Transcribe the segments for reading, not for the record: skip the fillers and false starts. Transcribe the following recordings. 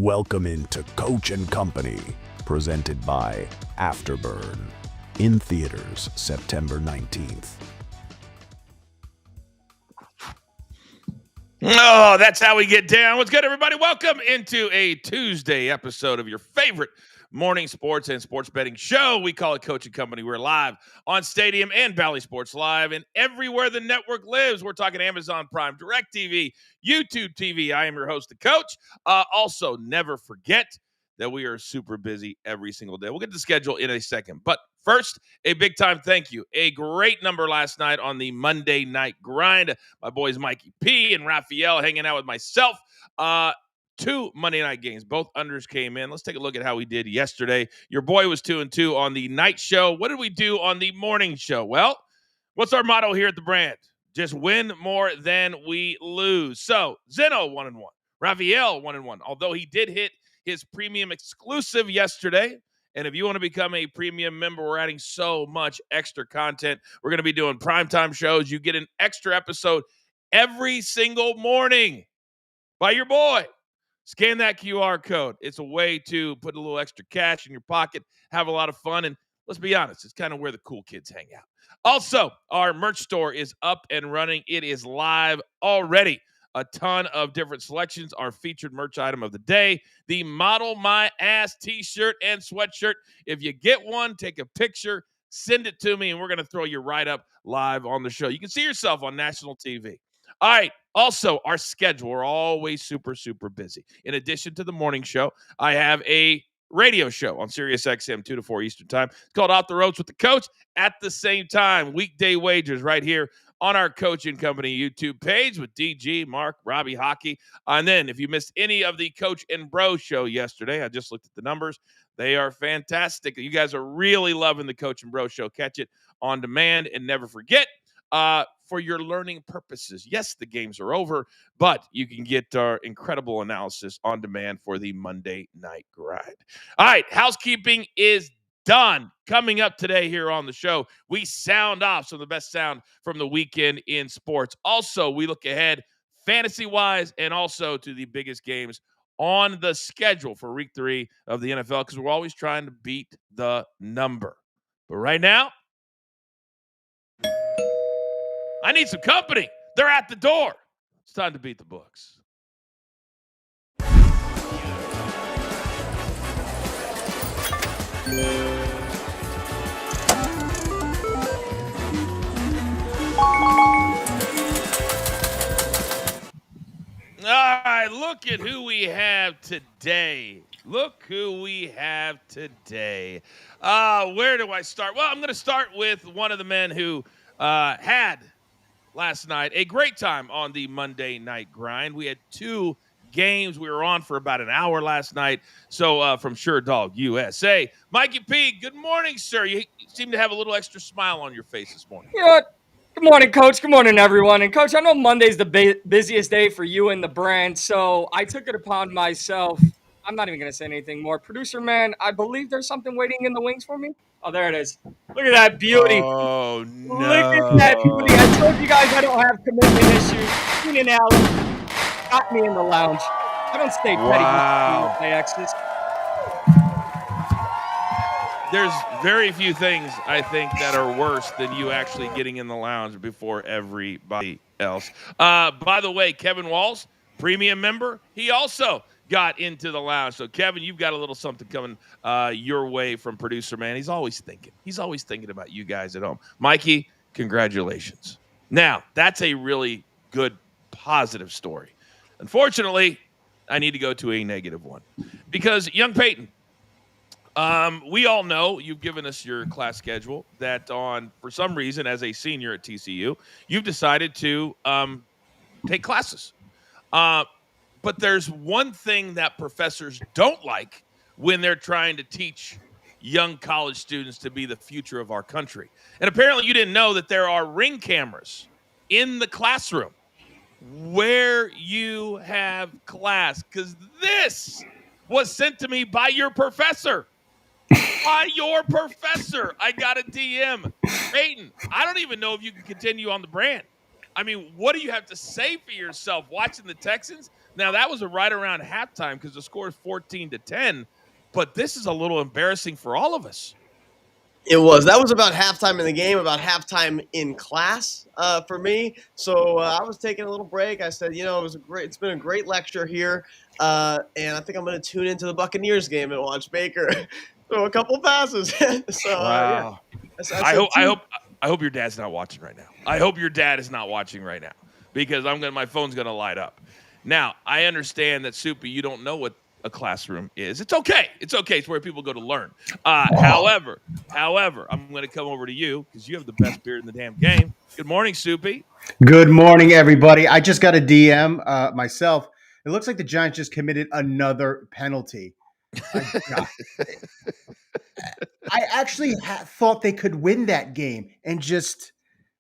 Welcome into Coach and Company, presented by Afterburn, in theaters September 19th. Oh, that's how we get down. What's good, everybody? Welcome into a Tuesday episode of your favorite morning sports and sports betting show. We call it Coach and Company. We're live on Stadium and Valley Sports Live and everywhere the network lives. We're talking Amazon Prime, DirecTV, YouTube TV. I am your host, the Coach. Also, never forget that we are super busy every single day. We'll get to the schedule in a second. But first, a big-time thank you. A great number last night on the Monday Night Grind. My boys Mikey P and Raphael hanging out with myself. Two Monday night games. Both unders came in. Let's take a look at how we did yesterday. Your boy was 2-2 on the night show. What did we do on the morning show? Well, what's our motto here at the brand? Just win more than we lose. So, Zeno 1-1. Raphael 1-1. Although he did hit his premium exclusive yesterday. And if you want to become a premium member, we're adding so much extra content. We're going to be doing primetime shows. You get an extra episode every single morning by your boy. Scan that QR code. It's a way to put a little extra cash in your pocket, have a lot of fun, and let's be honest, it's kind of where the cool kids hang out. Also, our merch store is up and running. It is live already. A ton of different selections. Our featured merch item of the day, the Model My Ass t-shirt and sweatshirt. If you get one, take a picture, send it to me, and we're going to throw you right up live on the show. You can see yourself on national TV. All right. Also, our schedule. We're always super, super busy. In addition to the morning show, I have a radio show on Sirius XM 2 to 4 Eastern time. It's called Off the Ropes with the Coach. At the same time, weekday wagers right here on our Coach and Company YouTube page with DG, Mark, Robbie, Hockey. And then if you missed any of the Coach and Bro show yesterday, I just looked at the numbers. They are fantastic. You guys are really loving the Coach and Bro show. Catch it on demand. And never forget, for your learning purposes, yes, the games are over, but you can get our incredible analysis on demand for the Monday Night Grind. All right, housekeeping is done. Coming up today here on the show, we sound off some of the best sound from the weekend in sports. Also, we look ahead fantasy-wise and also to the biggest games on the schedule for week 3 of the NFL because we're always trying to beat the number. But right now, I need some company. They're at the door. It's time to beat the books. All right, look at who we have today. Look who we have today. Where do I start? Well, I'm going to start with one of the men who had last night a great time on the Monday Night Grind. We had 2 games. We were on for about an hour last night. So from Sure Dog USA, Mikey P, good morning, sir. You seem to have a little extra smile on your face this morning. You know what? Good morning, Coach. Good morning, everyone. And, Coach, I know Monday's the busiest day for you and the brand, so I took it upon myself. I'm not even going to say anything more. Producer man, I believe there's something waiting in the wings for me. Oh, there it is. Look at that beauty. Oh, no. Look at that beauty. I told you guys I don't have commitment issues. Keenan Allen got me in the lounge. I don't stay petty. Wow. My exes. There's very few things, I think, that are worse than you actually getting in the lounge before everybody else. By the way, Kevin Walls, premium member, he also got into the lounge. So, Kevin, you've got a little something coming your way from producer, man. He's always thinking. He's always thinking about you guys at home. Mikey, congratulations. Now, that's a really good, positive story. Unfortunately, I need to go to a negative one because young Peyton, we all know you've given us your class schedule that for some reason, as a senior at TCU, you've decided to take classes. But there's one thing that professors don't like when they're trying to teach young college students to be the future of our country. And apparently you didn't know that there are Ring cameras in the classroom where you have class, because this was sent to me by your professor. By your professor. I got a DM. Peyton, I don't even know if you can continue on the brand. I mean, what do you have to say for yourself watching the Texans? Now, that was right around halftime because the score is 14-10, but this is a little embarrassing for all of us. It was. That was about halftime in the game, about halftime in class for me. So I was taking a little break. I said, it's been a great lecture here, and I think I'm going to tune into the Buccaneers game and watch Baker throw a couple passes. So wow. Yeah. I hope your dad's not watching right now. I hope your dad is not watching right now because my phone's going to light up. Now, I understand that, Soupy, you don't know what a classroom is. It's okay. It's okay. It's where people go to learn. However, I'm going to come over to you because you have the best beard in the damn game. Good morning, Soupy. Good morning, everybody. I just got a DM myself. It looks like the Giants just committed another penalty. I actually thought they could win that game, and just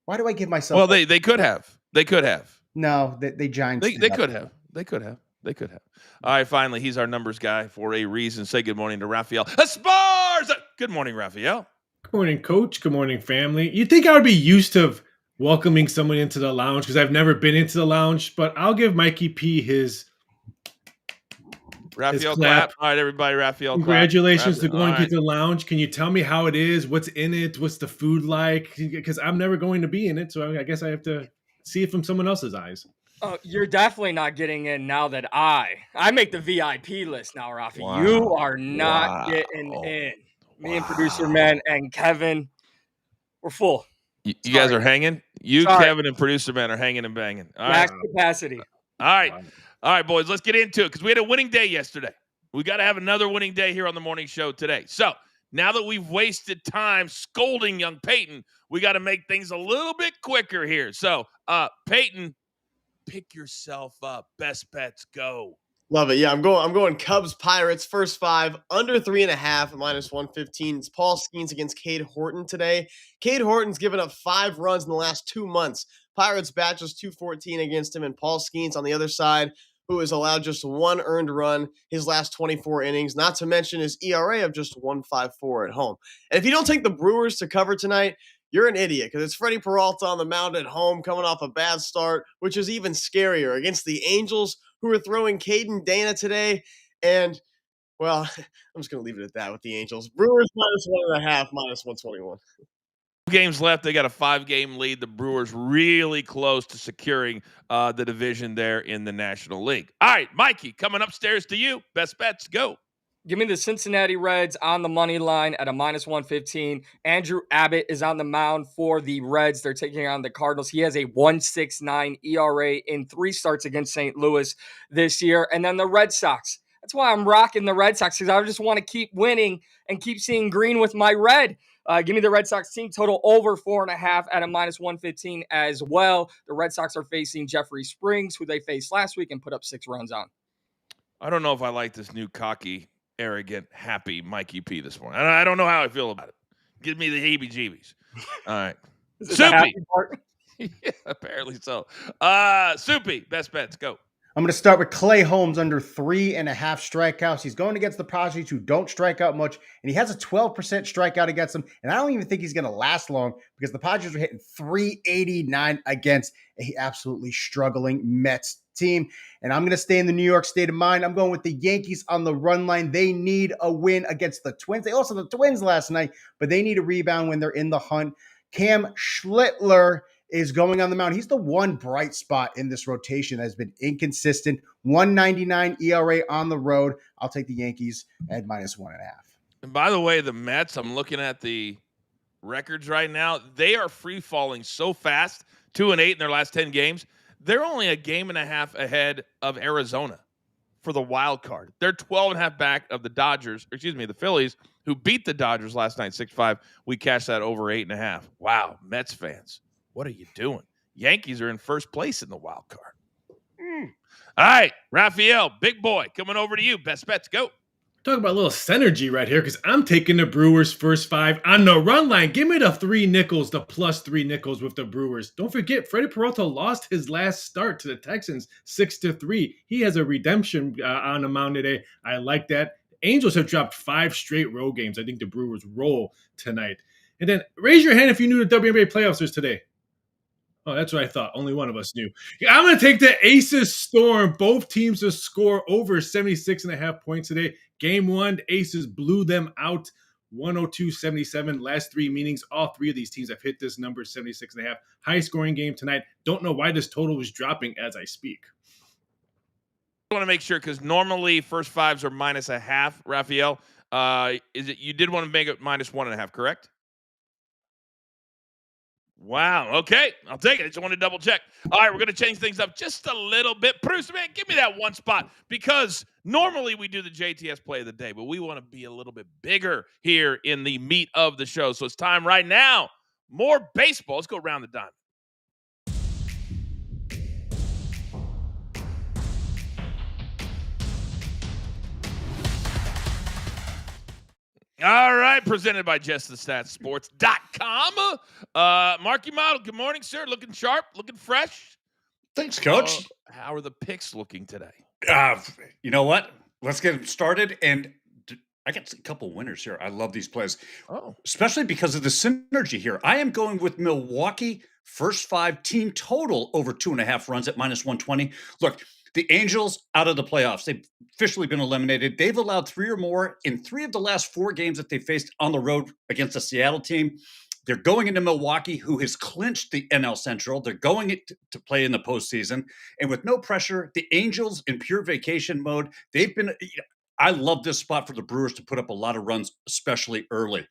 why do I give myself? Well, they could have. They could have. No, they Giants. They could have. They could have. They could have. All right, finally, he's our numbers guy for a reason. Say good morning to Raphael Esparza. Good morning, Raphael. Good morning, Coach. Good morning, family. You'd think I would be used to welcoming someone into the lounge because I've never been into the lounge, but I'll give Mikey P his Raphael clap. All right, everybody, Raphael Congratulations clap. to going to the lounge. Can you tell me how it is? What's in it? What's the food like? Because I'm never going to be in it, so I guess I have to see it from someone else's eyes. You're definitely not getting in now that I make the VIP list now, Rafi. Wow. You are not getting in. Me and producer man and Kevin, we're full. You guys are hanging? Sorry. Kevin, and producer man are hanging and banging. All Max right. capacity. All right, boys, let's get into it because we had a winning day yesterday. We got to have another winning day here on the morning show today. So now that we've wasted time scolding young Peyton, we got to make things a little bit quicker here. So, Peyton, pick yourself up. Best bets, go. Love it. Yeah, I'm going Cubs Pirates first 5 under 3.5 -115. It's Paul Skeens against Cade Horton today. Cade Horton's given up 5 runs in the last 2 months. Pirates bat just 214 against him, and Paul Skeens on the other side, who has allowed just 1 earned run his last 24 innings, not to mention his ERA of just 1.54 at home. And if you don't take the Brewers to cover tonight, you're an idiot because it's Freddie Peralta on the mound at home coming off a bad start, which is even scarier against the Angels, who are throwing Caden Dana today. And, well, I'm just going to leave it at that with the Angels. Brewers -1.5, -121. Games left. They got a 5-game lead. The Brewers really close to securing the division there in the National League. All right, Mikey, coming upstairs to you. Best bets, go. Give me the Cincinnati Reds on the money line at a -115. Andrew Abbott is on the mound for the Reds. They're taking on the Cardinals. He has a 1.69 ERA in 3 starts against St. Louis this year. And then the Red Sox. That's why I'm rocking the Red Sox, because I just want to keep winning and keep seeing green with my red. Give me the Red Sox team total over 4.5 at a -115 as well. The Red Sox are facing Jeffrey Springs, who they faced last week and put up 6 runs on. I don't know if I like this new cocky, arrogant, happy Mikey P this morning. I don't know how I feel about it. Give me the heebie-jeebies. All right. Soupy. Yeah, apparently so. Soupy, best bets, go. I'm going to start with Clay Holmes under 3.5 strikeouts. He's going against the Padres, who don't strike out much, and he has a 12% strikeout against them. And I don't even think he's going to last long because the Padres are hitting 389 against a absolutely struggling Mets team. And I'm going to stay in the New York state of mind. I'm going with the Yankees on the run line. They need a win against the Twins. They also the Twins last night, but they need a rebound when they're in the hunt. Cam Schlittler is going on the mound. He's the one bright spot in this rotation that has been inconsistent. 1.99 ERA on the road. I'll take the Yankees at -1.5. And by the way, the Mets, I'm looking at the records right now. They are free falling so fast, 2-8 in their last 10 games. They're only a game and a half ahead of Arizona for the wild card. They're 12.5 back of the the Phillies, who beat the Dodgers last night 6-5. We cashed that over 8.5. Wow, Mets fans. What are you doing? Yankees are in first place in the wild card. All right, Raphael, big boy, coming over to you. Best bets, go. Talk about a little synergy right here because I'm taking the Brewers first 5 on the run line. Give me the 3 nickels, the +3 nickels with the Brewers. Don't forget, Freddie Peralta lost his last start to the Texans 6-3. He has a redemption on the mound today. I like that. Angels have dropped 5 straight road games. I think the Brewers roll tonight. And then raise your hand if you knew the WNBA playoffs is today. Oh, that's what I thought. Only one of us knew. Yeah, I'm going to take the Aces Storm. Both teams to score over 76.5 points today. Game 1, the Aces blew them out 102-77. Last 3 meetings, all 3 of these teams have hit this number, 76.5. High-scoring game tonight. Don't know why this total is dropping as I speak. I want to make sure because normally first 5s are -0.5, Raphael. Is it you did want to make it -1.5, correct? Wow. Okay. I'll take it. I just want to double check. All right. We're going to change things up just a little bit. Producer, man, give me that one spot because normally we do the JTS play of the day, but we want to be a little bit bigger here in the meat of the show. So it's time right now. More baseball. Let's go around the diamond. All right, presented by JustTheStatsSports.com. Marky Model, good morning, sir. Looking sharp, looking fresh. Thanks, Coach. How are the picks looking today? You know what? Let's get them started. And I got a couple winners here. I love these plays, especially because of the synergy here. I am going with Milwaukee first 5 team total over 2.5 runs at -120. Look, the Angels out of the playoffs. They've officially been eliminated. They've allowed 3 or more in 3 of the last 4 games that they faced on the road against the Seattle team. They're going into Milwaukee, who has clinched the NL Central. They're going to play in the postseason. And with no pressure, the Angels in pure vacation mode, I love this spot for the Brewers to put up a lot of runs, especially early.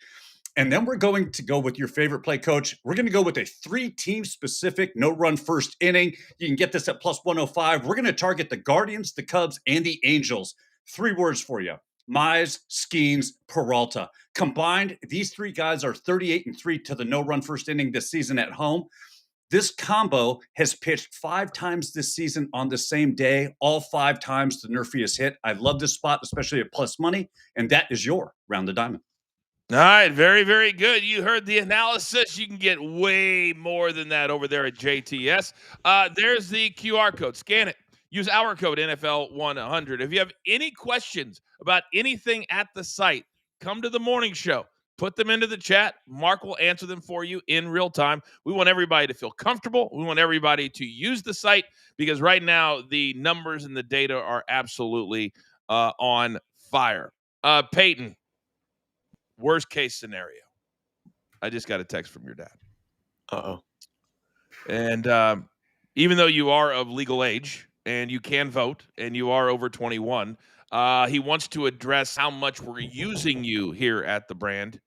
And then we're going to go with your favorite play, Coach. We're going to go with a 3-team specific no-run first inning. You can get this at +105. We're going to target the Guardians, the Cubs, and the Angels. 3 words for you. Mize, Skeens, Peralta. Combined, these 3 guys are 38-3 to the no-run first inning this season at home. This combo has pitched 5 times this season on the same day, all 5 times the Nerfy has hit. I love this spot, especially at plus money, and that is your Round the Diamond. All right, very, very good. You heard the analysis. You can get way more than that over there at JTS. There's the QR code. Scan it. Use our code NFL100. If you have any questions about anything at the site, come to the morning show. Put them into the chat. Mark will answer them for you in real time. We want everybody to feel comfortable. We want everybody to use the site because right now the numbers and the data are absolutely on fire. Peyton. Worst case scenario. I just got a text from your dad. Uh-oh. And even though you are of legal age and you can vote and you are over 21, he wants to address how much we're using you here at the brand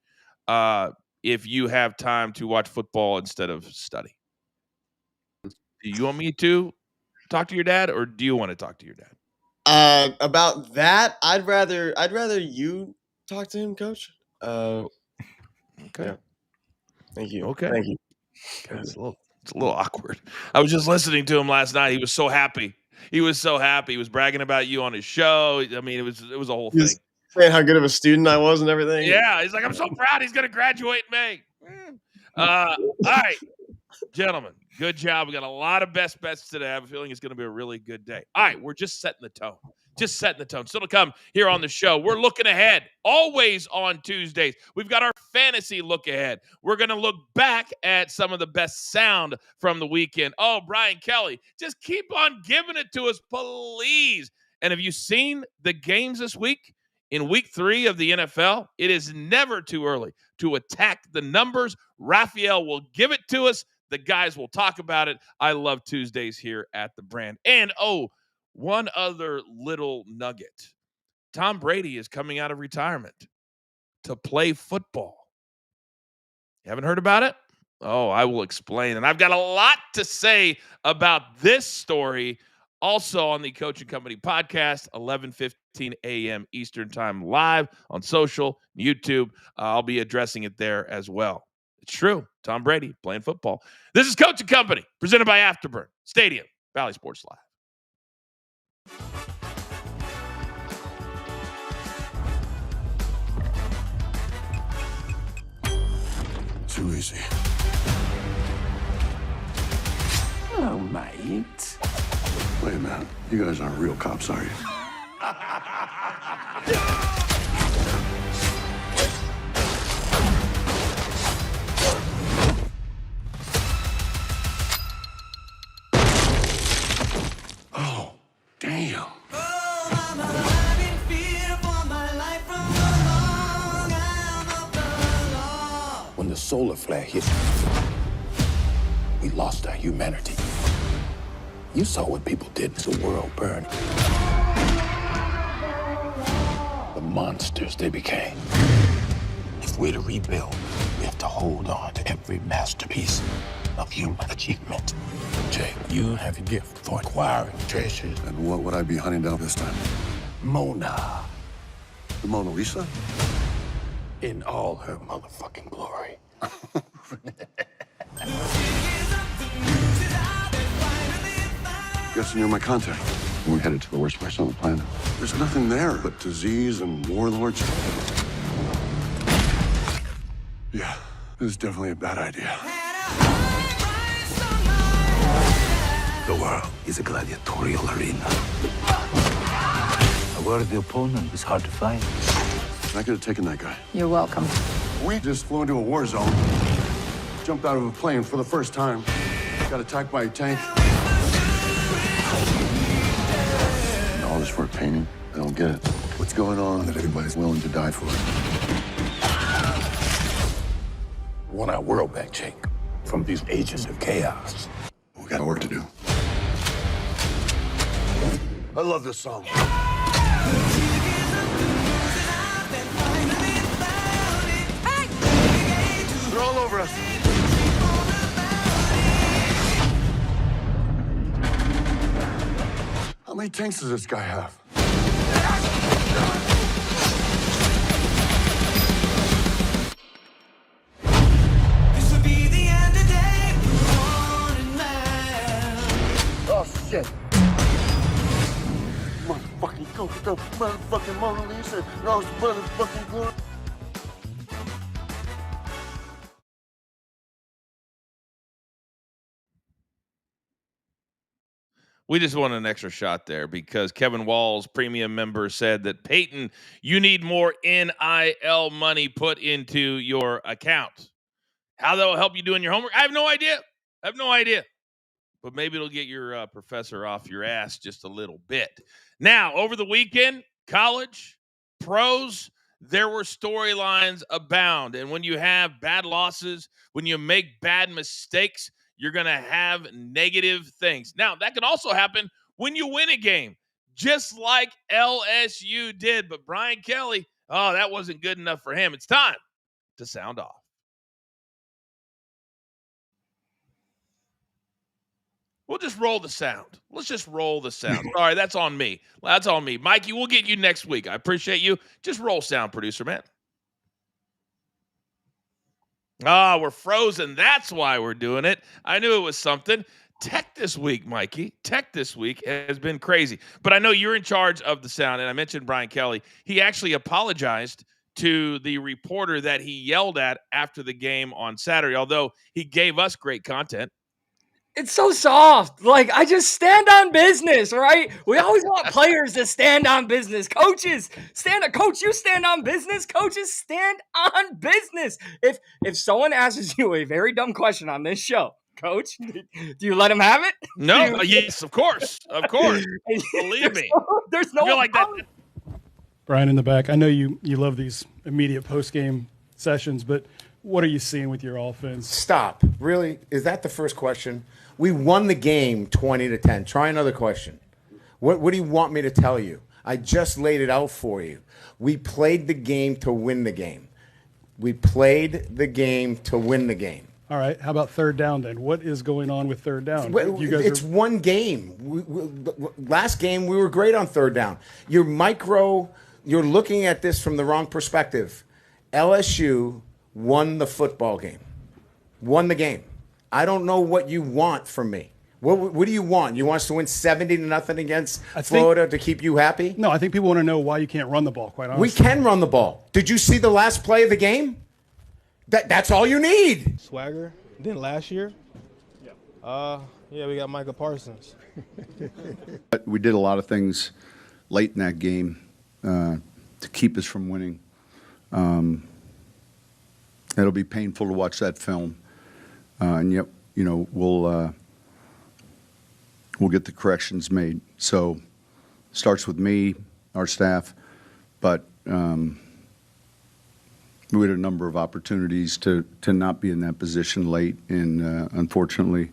if you have time to watch football instead of study. Do you want me to talk to your dad or do you want to talk to your dad? About that, I'd rather you talk to him, Coach. Okay. Yeah. Thank you. Okay. Thank you. God, it's a little awkward. I was just listening to him last night. He was so happy. He was bragging about you on his show. I mean, it was a whole thing. Saying how good of a student I was and everything. Yeah, he's like, I'm so proud. He's going to graduate in May. All right, gentlemen, good job. We got a lot of best bets today. I have a feeling it's going to be a really good day. All right, we're just setting the tone. Still to come here on the show. We're looking ahead, always on Tuesdays. We've got our fantasy look ahead. We're going to look back at some of the best sound from the weekend. Oh, Brian Kelly, just keep on giving it to us, please. And have you seen the games this week? In week 3 of the NFL, it is never too early to attack the numbers. Raphael will give it to us. The guys will talk about it. I love Tuesdays here at the brand. And, one other little nugget. Tom Brady is coming out of retirement to play football. You haven't heard about it? Oh, I will explain. And I've got a lot to say about this story also on the Coaching Company podcast, 11:15 a.m. Eastern Time, live on social, YouTube. I'll be addressing it there as well. It's true. Tom Brady playing football. This is Coaching Company, presented by Afterburn Stadium, Valley Sports Live. Too easy. Oh, mate. Wait a minute. You guys aren't real cops, are you? solar flare hit, we lost our humanity. You saw what people did to the world burn. The monsters they became. If we're to rebuild, we have to hold on to every masterpiece of human achievement. Jake, you have a gift for acquiring treasures. And what would I be hunting down this time? Mona, The Mona Lisa? in all her motherfucking glory. Guessing you're my contact. We're headed to the worst place on the planet. There's nothing there but disease and warlords. Yeah, this is definitely a bad idea. The world is a gladiatorial arena. A worthy opponent is hard to find. I could have taken that guy. You're welcome. We just flew into a war zone. Jumped out of a plane for the first time. Got attacked by a tank. And all this for a painting? I don't get it. What's going on that everybody's willing to die for? We want our world back, Jake, from these ages of chaos. We got work to do. I love this song. They're all over us. How many tanks does this guy have? Oh, shit. Motherfucking coach, the motherfucking Mona Lisa, lost motherfucking glory. We just wanted an extra shot there because Kevin Wall's premium member said that, Peyton, you need more NIL money put into your account. How that will help you doing your homework? I have no idea. But maybe it'll get your professor off your ass just a little bit. Now, over the weekend, college, pros, there were storylines abound. And when you have bad losses, when you make bad mistakes, you're going to have negative things. Now, that can also happen when you win a game, just like LSU did. But Brian Kelly, that wasn't good enough for him. It's time to sound off. We'll just roll the sound. Let's just roll the sound. All right, that's on me. Mikey, we'll get you next week. I appreciate you. Just roll sound, producer, man. We're frozen. That's why we're doing it. I knew it was something. Tech this week, Mikey. Tech this week has been crazy. But I know you're in charge of the sound, and I mentioned Brian Kelly. He actually apologized to the reporter that he yelled at after the game on Saturday, although he gave us great content. It's so soft. Like, I just stand on business, right? We always want players to stand on business. Coaches, coach, you stand on business. Coaches, stand on business. If someone asks you a very dumb question on this show, Coach, do you let him have it? No, yes, of course. Believe me. There's no I feel like that. Brian in the back, I know you love these immediate post-game sessions, but what are you seeing with your offense? Stop. Really? Is that the first question? We won the game 20-10. Try another question. What do you want me to tell you? I just laid it out for you. We played the game to win the game. All right. How about third down then? What is going on with third down? It's one game. Last game, we were great on third down. You're looking at this from the wrong perspective. LSU won the football game. Won the game. I don't know what you want from me. What do you want? You want us to win 70-0 against Florida to keep you happy? No, I think people want to know why you can't run the ball, quite honestly. We can run the ball. Did you see the last play of the game? That's all you need. Swagger. Then last year? Yeah, we got Micah Parsons. We did a lot of things late in that game to keep us from winning. It'll be painful to watch that film. And yep, we'll get the corrections made. So starts with me, our staff, but we had a number of opportunities to not be in that position late, and unfortunately,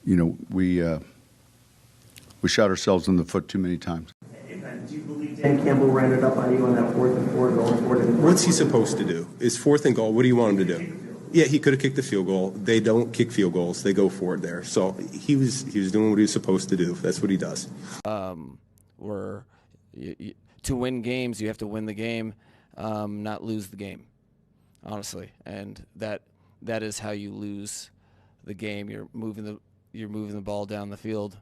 we shot ourselves in the foot too many times. Do you believe Dan Campbell ran it up on you on that 4th and 4 going forward? What's he supposed to do? It's 4th and goal. What do you want him to do? Yeah, he could have kicked the field goal. They don't kick field goals. They go for it there. So he was doing what he was supposed to do. That's what he does. To win games, you have to win the game, not lose the game, honestly. And that is how you lose the game. You're moving the ball down the field.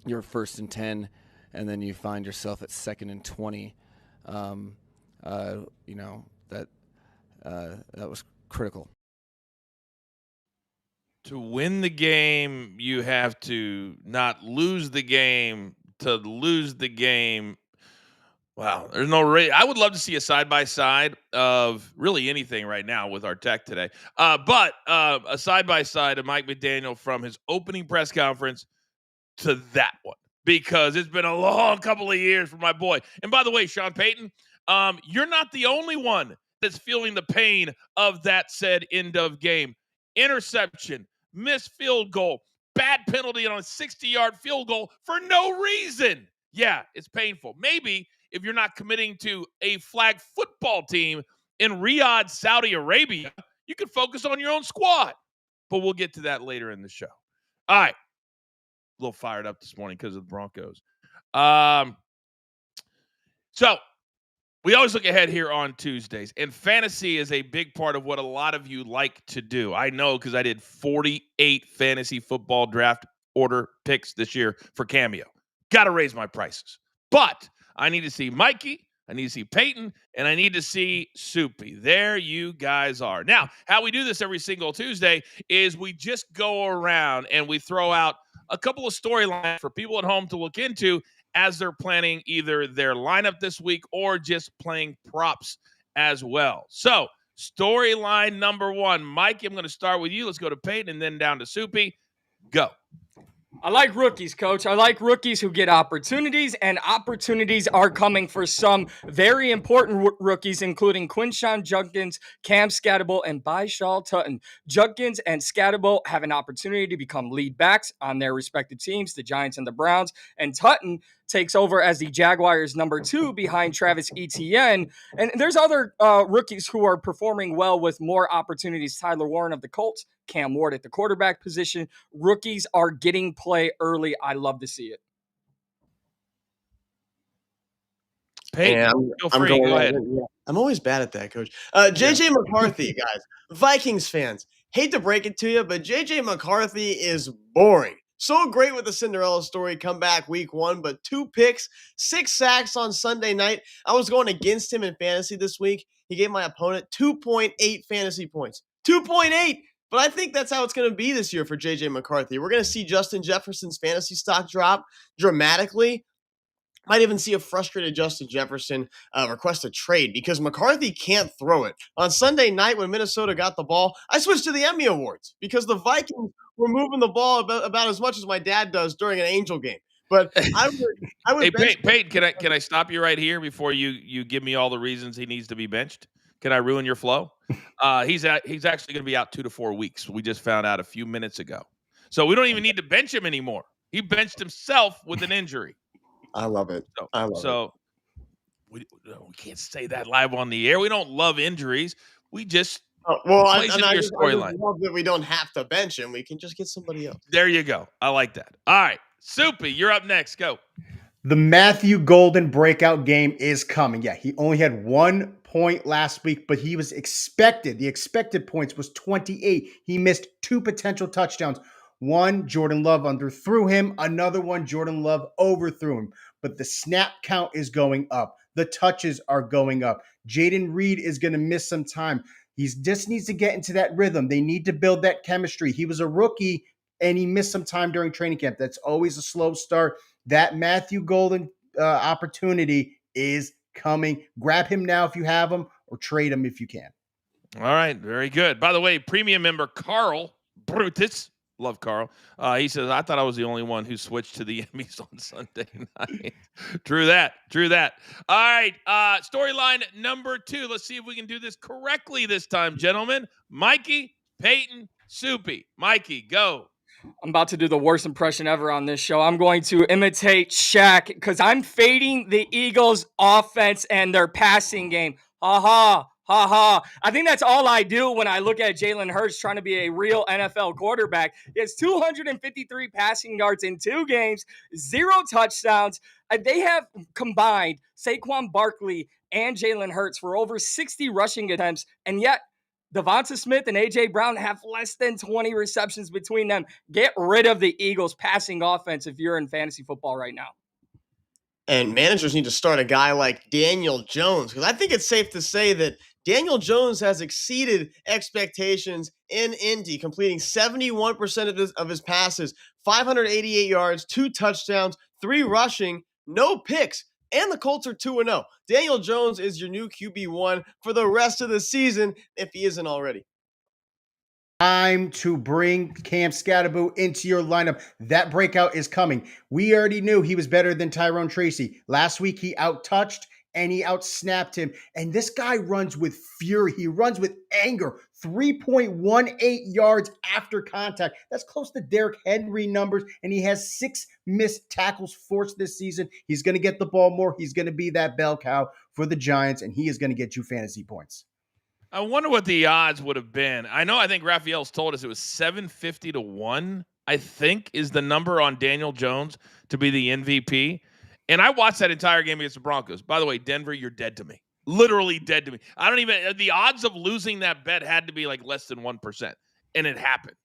You're 1st and 10, and then you find yourself at 2nd and 20. That was critical. To win the game, you have to not lose the game. To lose the game, wow, there's no rate. I would love to see a side-by-side of really anything right now with our tech today. But a side-by-side of Mike McDaniel from his opening press conference to that one, because it's been a long couple of years for my boy. And by the way, Sean Payton, you're not the only one that's feeling the pain of that said end of game. Interception, missed field goal, bad penalty on a 60-yard field goal for no reason. Yeah, it's painful. Maybe if you're not committing to a flag football team in Riyadh, Saudi Arabia, you can focus on your own squad. But we'll get to that later in the show. All right. A little fired up this morning because of the Broncos. So we always look ahead here on Tuesdays, and fantasy is a big part of what a lot of you like to do. I know, because I did 48 fantasy football draft order picks this year for Cameo. Got to raise my prices. But I need to see Mikey, I need to see Peyton, and I need to see Soupy. There you guys are. Now, how we do this every single Tuesday is we just go around and we throw out a couple of storylines for people at home to look into as they're planning either their lineup this week or just playing props as well. So, storyline number 1. Mikey, I'm going to start with you. Let's go to Peyton and then down to Soupy. Go. I like rookies, Coach. I like rookies who get opportunities, and opportunities are coming for some very important rookies, including Quinshawn Judkins, Cam Scatterable, and Baishal Tutton. Judkins and Scatterable have an opportunity to become lead backs on their respective teams, the Giants and the Browns, and Tutton takes over as the Jaguars' number 2 behind Travis Etienne. And there's other rookies who are performing well with more opportunities. Tyler Warren of the Colts, Cam Ward at the quarterback position. Rookies are getting play early. I love to see it. Peyton, feel free. Go ahead. I'm always bad at that, Coach. JJ McCarthy, guys, Vikings fans, hate to break it to you, but JJ McCarthy is boring. So great with the Cinderella story, comeback week 1, but 2 picks, 6 sacks on Sunday night. I was going against him in fantasy this week. He gave my opponent 2.8 fantasy points. 2.8! But I think that's how it's going to be this year for JJ McCarthy. We're going to see Justin Jefferson's fantasy stock drop dramatically. Might even see a frustrated Justin Jefferson request a trade because McCarthy can't throw it. On Sunday night when Minnesota got the ball, I switched to the Emmy Awards because the Vikings were moving the ball about as much as my dad does during an Angel game. But I would hey, Peyton, can I stop you right here before you give me all the reasons he needs to be benched? Can I ruin your flow? He's actually going to be out 2 to 4 weeks. We just found out a few minutes ago. So we don't even need to bench him anymore. He benched himself with an injury. I love it. We can't say that live on the air. We don't love injuries. We just I just love that we don't have to bench him. We can just get somebody else. There you go. I like that. All right, Soupy, you're up next. Go. The Matthew Golden breakout game is coming. Yeah, he only had 1 point last week, but he was expected. The expected points was 28. He missed 2 potential touchdowns. One, Jordan Love underthrew him. Another one, Jordan Love overthrew him. But the snap count is going up. The touches are going up. Jaden Reed is going to miss some time. He just needs to get into that rhythm. They need to build that chemistry. He was a rookie, and he missed some time during training camp. That's always a slow start. That Matthew Golden opportunity is coming. Grab him now if you have him, or trade him if you can. All right, very good. By the way, premium member Carl Brutus Love Carl. He says, I thought I was the only one who switched to the Emmys on Sunday night. True that. All right. Storyline number 2. Let's see if we can do this correctly this time, gentlemen. Mikey, Peyton, Soupy. Mikey, go. I'm about to do the worst impression ever on this show. I'm going to imitate Shaq because I'm fading the Eagles' offense and their passing game. Ha ha. Ha ha. I think that's all I do when I look at Jalen Hurts trying to be a real NFL quarterback. He has 253 passing yards in 2 games, 0 touchdowns. They have combined Saquon Barkley and Jalen Hurts for over 60 rushing attempts, and yet Devonta Smith and A.J. Brown have less than 20 receptions between them. Get rid of the Eagles' passing offense if you're in fantasy football right now. And managers need to start a guy like Daniel Jones, because I think it's safe to say that Daniel Jones has exceeded expectations in Indy, completing 71% of his passes, 588 yards, 2 touchdowns, 3 rushing, no picks, and the Colts are 2-0. Daniel Jones is your new QB1 for the rest of the season, if he isn't already. Time to bring Cam Scatterboo into your lineup. That breakout is coming. We already knew he was better than Tyrone Tracy. Last week, he out-touched and he out-snapped him. And this guy runs with fury. He runs with anger. 3.18 yards after contact. That's close to Derrick Henry numbers. And he has 6 missed tackles forced this season. He's going to get the ball more. He's going to be that bell cow for the Giants, and he is going to get you fantasy points. I wonder what the odds would have been. I think Raphael's told us it was 750 to 1, I think, is the number on Daniel Jones to be the MVP. And I watched that entire game against the Broncos. By the way, Denver, you're dead to me. Literally dead to me. The odds of losing that bet had to be like less than 1%. And it happened.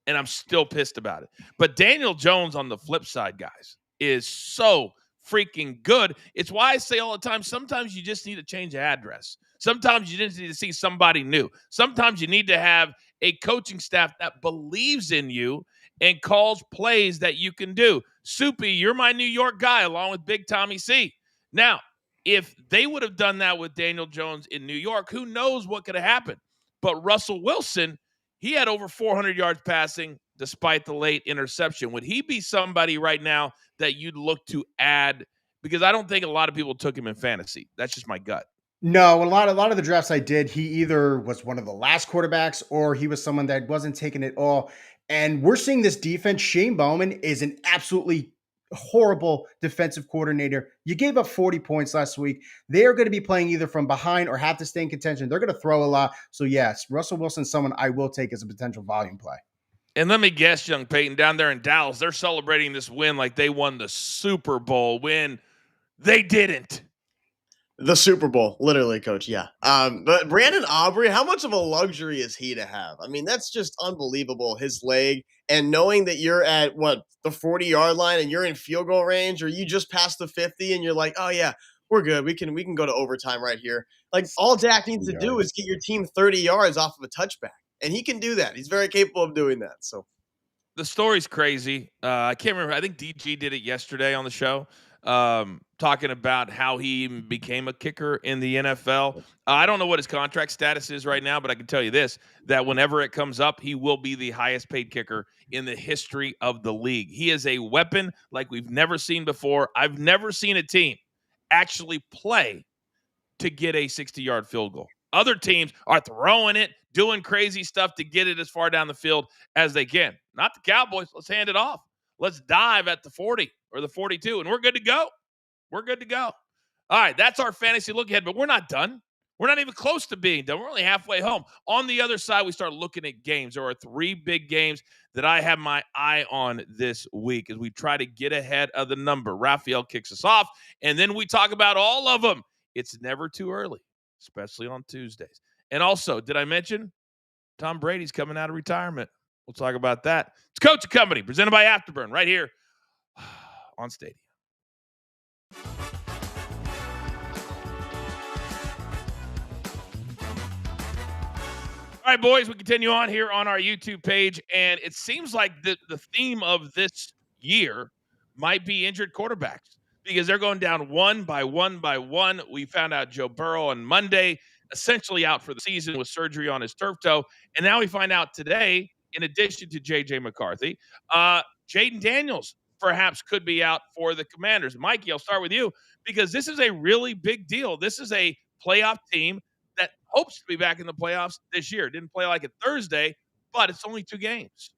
And I'm still pissed about it. But Daniel Jones on the flip side, guys, is so freaking good. It's why I say all the time, sometimes you just need to change address. Sometimes you just need to see somebody new. Sometimes you need to have a coaching staff that believes in you and calls plays that you can do. Soupy, you're my New York guy, along with Big Tommy C. Now, if they would have done that with Daniel Jones in New York, who knows what could have happened? But Russell Wilson, he had over 400 yards passing despite the late interception. Would he be somebody right now that you'd look to add? Because I don't think a lot of people took him in fantasy. That's just my gut. No, a lot of the drafts I did, he either was one of the last quarterbacks or he was someone that wasn't taking it all. And we're seeing this defense. Shane Bowman is an absolutely horrible defensive coordinator. You gave up 40 points last week. They are going to be playing either from behind or have to stay in contention. They're going to throw a lot. So yes, Russell Wilson's someone I will take as a potential volume play. And let me guess, young Peyton, down there in Dallas, they're celebrating this win like they won the Super Bowl when they didn't. The Super Bowl, literally, Coach. Yeah. But Brandon Aubrey, how much of a luxury is he to have? I mean, that's just unbelievable. His leg, and knowing that you're at the 40-yard line and you're in field goal range, or you just passed the 50 and you're like, oh yeah, we're good. We can go to overtime right here. Like, all Dak needs to do is get your team 30 yards off of a touchback, and he can do that. He's very capable of doing that. So the story's crazy. I can't remember. I think DG did it yesterday on the show. Talking about how he became a kicker in the NFL. I don't know what his contract status is right now, but I can tell you this, that whenever it comes up, he will be the highest paid kicker in the history of the league. He is a weapon like we've never seen before. I've never seen a team actually play to get a 60-yard field goal. Other teams are throwing it, doing crazy stuff to get it as far down the field as they can. Not the Cowboys. Let's hand it off. Let's dive at the 40 or the 42, and we're good to go. We're good to go. All right, that's our fantasy look ahead, but we're not done. We're not even close to being done. We're only halfway home. On the other side, we start looking at games. There are 3 big games that I have my eye on this week as we try to get ahead of the number. Raphael kicks us off, and then we talk about all of them. It's never too early, especially on Tuesdays. And also, did I mention Tom Brady's coming out of retirement? We'll talk about that. It's Coach and Company, presented by Afterburn, right here on Stadium. All right, boys, we continue on here on our YouTube page, and it seems like the theme of this year might be injured quarterbacks because they're going down one by one by one. We found out Joe Burrow on Monday, essentially out for the season with surgery on his turf toe, and now we find out today in addition to J.J. McCarthy, Jaden Daniels perhaps could be out for the Commanders. Mikey, I'll start with you because this is a really big deal. This is a playoff team that hopes to be back in the playoffs this year. Didn't play like it Thursday, but it's only 2 games.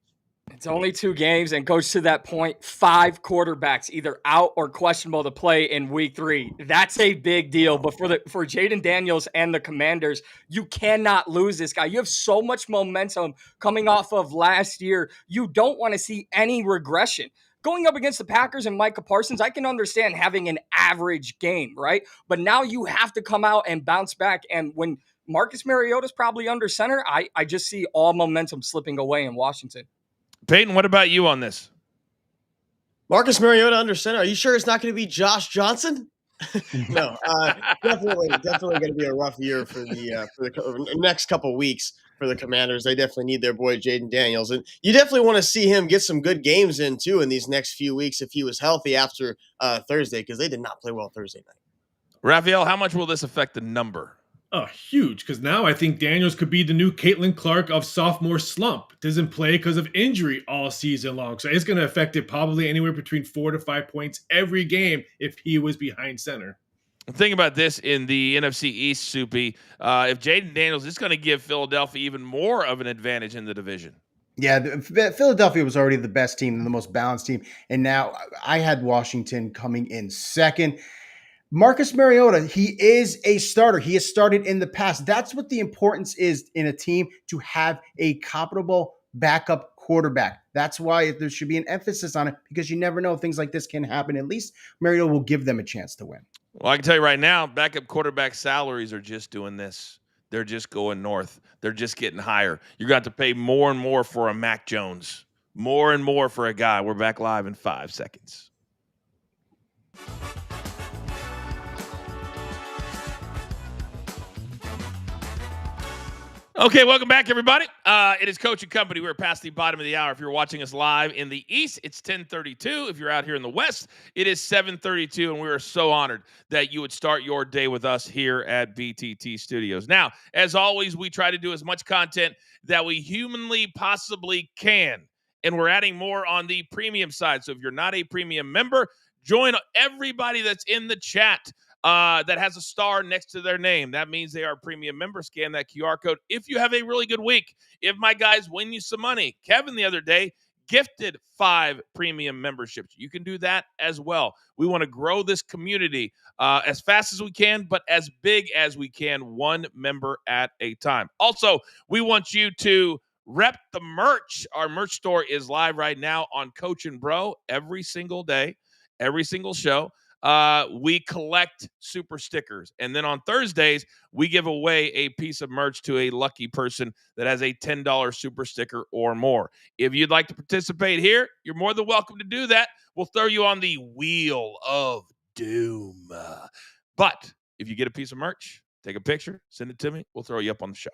It's only 2 games, and goes to that point, 5 quarterbacks either out or questionable to play in week 3. That's a big deal. But for Jaden Daniels and the Commanders, you cannot lose this guy. You have so much momentum coming off of last year. You don't want to see any regression. Going up against the Packers and Micah Parsons, I can understand having an average game, right? But now you have to come out and bounce back. And when Marcus Mariota's probably under center, I just see all momentum slipping away in Washington. Peyton, what about you on this? Marcus Mariota under center. Are you sure it's not going to be Josh Johnson? No, definitely going to be a rough year for the next couple weeks for the Commanders. They definitely need their boy Jaden Daniels, and you definitely want to see him get some good games in too in these next few weeks if he was healthy after Thursday, because they did not play well Thursday night. Raphael, how much will this affect the number? Oh, huge, because now I think Daniels could be the new Caitlin Clark of sophomore slump. Doesn't play because of injury all season long. So it's going to affect it probably anywhere between 4 to 5 points every game if he was behind center. Think about this in the NFC East, Soupy. If Jaden Daniels is going to give Philadelphia even more of an advantage in the division. Yeah, Philadelphia was already the best team and the most balanced team. And now I had Washington coming in second. Marcus Mariota, he is a starter. He has started in the past. That's what the importance is in a team, to have a comparable backup quarterback. That's why there should be an emphasis on it, because you never know if things like this can happen. At least Mariota will give them a chance to win. Well, I can tell you right now, backup quarterback salaries are just doing this. They're just going north. They're just getting higher. You're going to have to pay more and more for a Mac Jones, more and more for a guy. We're back live in 5 seconds. Okay, welcome back, everybody. It is Coach and Company. We're past the bottom of the hour. If you're watching us live in the East, it's 10:32. If you're out here in the West, it is 7:32, and we are so honored that you would start your day with us here at BTT Studios. Now, as always, we try to do as much content that we humanly possibly can, and we're adding more on the premium side. So if you're not a premium member, join everybody that's in the chat that has a star next to their name. That means they are a premium member. Scan that QR code. If you have a really good week, if my guys win you some money, Kevin the other day gifted 5 premium memberships. You can do that as well. We want to grow this community as fast as we can, but as big as we can, 1 member at a time. Also, we want you to rep the merch. Our merch store is live right now on Coach and Bro every single day, every single show. We collect super stickers. And then on Thursdays, we give away a piece of merch to a lucky person that has a $10 super sticker or more. If you'd like to participate here, you're more than welcome to do that. We'll throw you on the Wheel of Doom. But if you get a piece of merch, take a picture, send it to me. We'll throw you up on the show.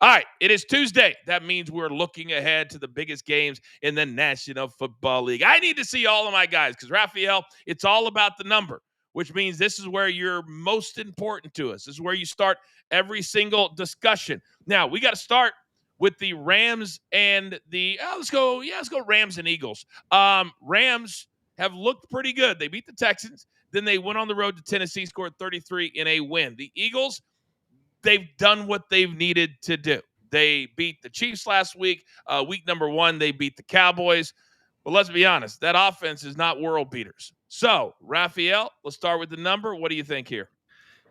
All right, it is Tuesday. That means we're looking ahead to the biggest games in the National Football League. I need to see all of my guys because, Raphael, it's all about the number, which means this is where you're most important to us. This is where you start every single discussion. Now, we got to start with the Rams and the let's go Rams and Eagles. Rams have looked pretty good. They beat the Texans. Then they went on the road to Tennessee, scored 33 in a win. The Eagles, they've done what they've needed to do. They beat the Chiefs last week. Week number 1, they beat the Cowboys. But let's be honest, that offense is not world beaters. So, Raphael, let's start with the number. What do you think here?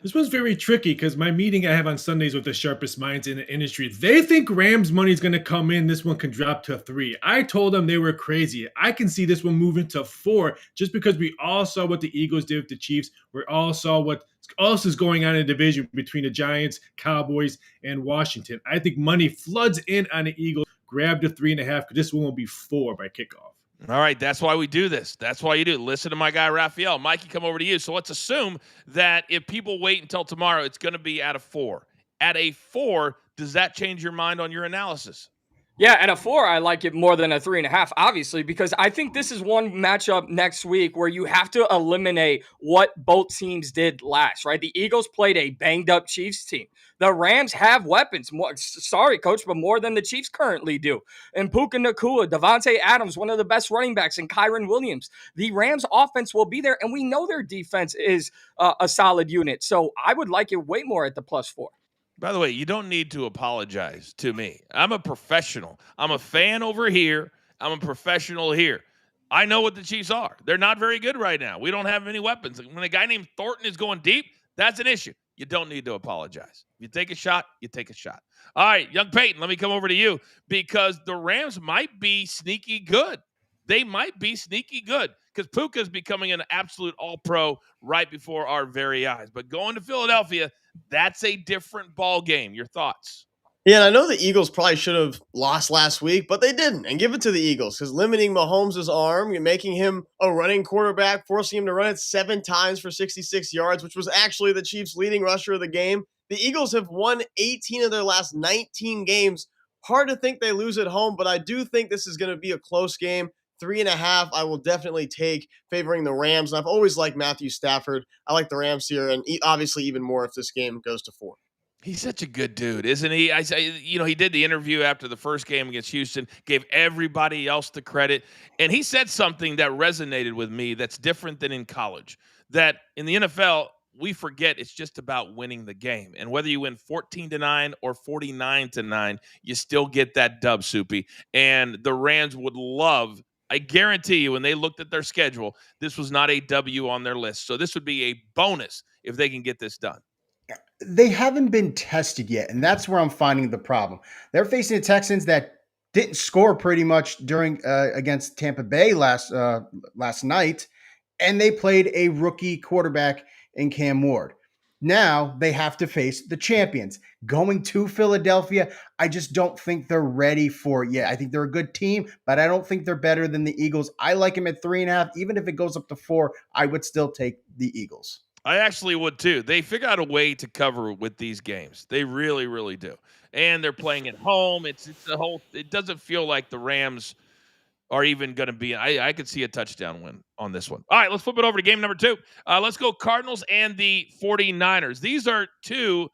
This one's very tricky because my meeting I have on Sundays with the sharpest minds in the industry, they think Rams money is going to come in. This one can drop to 3. I told them they were crazy. I can see this one moving to 4 just because we all saw what the Eagles did with the Chiefs. We all saw what else is going on in the division between the Giants, Cowboys, and Washington. I think money floods in on the Eagles. Grab the 3.5 because this one will be 4 by kickoff. All right, that's why we do this. That's why you do. Listen to my guy, Raphael. Mikey, come over to you. So let's assume that if people wait until tomorrow, it's going to be at a 4. At a 4, does that change your mind on your analysis? Yeah, at a 4, I like it more than a 3.5, obviously, because I think this is one matchup next week where you have to eliminate what both teams did last, right? The Eagles played a banged up Chiefs team. The Rams have weapons. Sorry, coach, but more than the Chiefs currently do. And Puka Nacua, Devontae Adams, one of the best running backs, and Kyron Williams. The Rams offense will be there, and we know their defense is a solid unit. So I would like it way more at the +4. By the way, you don't need to apologize to me. I'm a professional. I'm a fan over here. I'm a professional here. I know what the Chiefs are. They're not very good right now. We don't have any weapons. When a guy named Thornton is going deep, that's an issue. You don't need to apologize. If you take a shot, you take a shot. All right, young Peyton, let me come over to you because the Rams might be sneaky good. They might be sneaky good because Puka is becoming an absolute all-pro right before our very eyes. But going to Philadelphia, that's a different ball game. Your thoughts? Yeah, and I know the Eagles probably should have lost last week, but they didn't. And give it to the Eagles because limiting Mahomes' arm and making him a running quarterback, forcing him to run it 7 times for 66 yards, which was actually the Chiefs' leading rusher of the game. The Eagles have won 18 of their last 19 games. Hard to think they lose at home, but I do think this is going to be a close game. 3.5, I will definitely take, favoring the Rams. And I've always liked Matthew Stafford. I like the Rams here, and obviously even more if this game goes to 4. He's such a good dude, isn't he? He did the interview after the first game against Houston, gave everybody else the credit, and he said something that resonated with me that's different than in college. That in the NFL, we forget it's just about winning the game, and whether you win 14-9 or 49-9, you still get that dub, Soupy. And the Rams would love. I guarantee you, when they looked at their schedule, this was not a W on their list. So this would be a bonus if they can get this done. They haven't been tested yet, and that's where I'm finding the problem. They're facing the Texans that didn't score pretty much during against Tampa Bay last night, and they played a rookie quarterback in Cam Ward. Now they have to face the champions. Going to Philadelphia, I just don't think they're ready for it yet. I think they're a good team, but I don't think they're better than the Eagles. I like them at 3.5. Even if it goes up to 4, I would still take the Eagles. I actually would too. They figure out a way to cover with these games. They really, really do. And they're playing at home. It's the whole. It doesn't feel like the Rams are even going to be. I could see a touchdown win on this one. All right, let's flip it over to game number 2. Let's go Cardinals and the 49ers. These are 2-0